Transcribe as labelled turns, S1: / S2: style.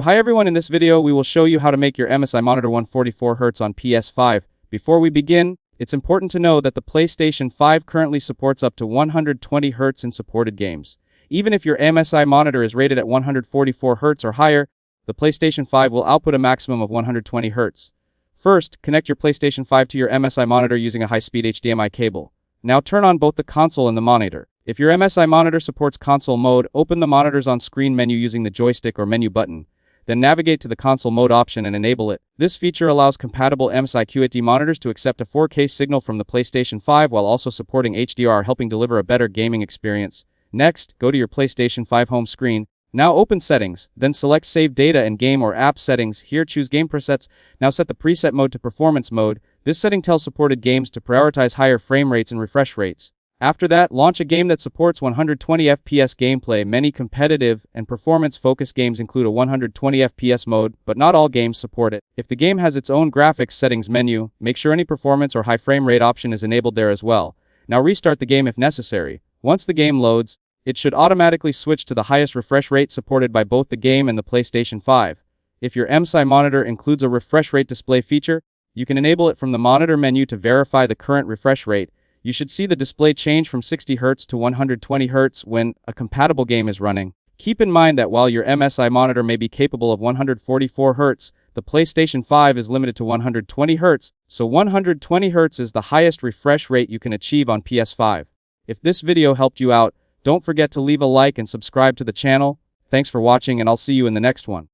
S1: Hi everyone, in this video we will show you how to make your MSI monitor 144Hz on PS5. Before we begin, it's important to know that the PlayStation 5 currently supports up to 120Hz in supported games. Even if your MSI monitor is rated at 144Hz or higher, the PlayStation 5 will output a maximum of 120Hz. First, connect your PlayStation 5 to your MSI monitor using a high-speed HDMI cable. Now turn on both the console and the monitor. If your MSI monitor supports console mode, open the monitor's on-screen menu using the joystick or menu button. Then navigate to the console mode option and enable it. This feature allows compatible MSI QHD monitors to accept a 4K signal from the PlayStation 5 while also supporting HDR, helping deliver a better gaming experience. Next, go to your PlayStation 5 home screen. Now open Settings, then select Save Data and Game or App Settings. Here choose Game Presets. Now set the preset mode to Performance mode. This setting tells supported games to prioritize higher frame rates and refresh rates. After that, launch a game that supports 120 FPS gameplay. Many competitive and performance-focused games include a 120 FPS mode, but not all games support it. If the game has its own graphics settings menu, make sure any performance or high frame rate option is enabled there as well. Now restart the game if necessary. Once the game loads, it should automatically switch to the highest refresh rate supported by both the game and the PlayStation 5. If your MSI monitor includes a refresh rate display feature, you can enable it from the monitor menu to verify the current refresh rate. You should see the display change from 60Hz to 120Hz when a compatible game is running. Keep in mind that while your MSI monitor may be capable of 144Hz, the PlayStation 5 is limited to 120Hz, so 120Hz is the highest refresh rate you can achieve on PS5. If this video helped you out, don't forget to leave a like and subscribe to the channel. Thanks for watching, and I'll see you in the next one.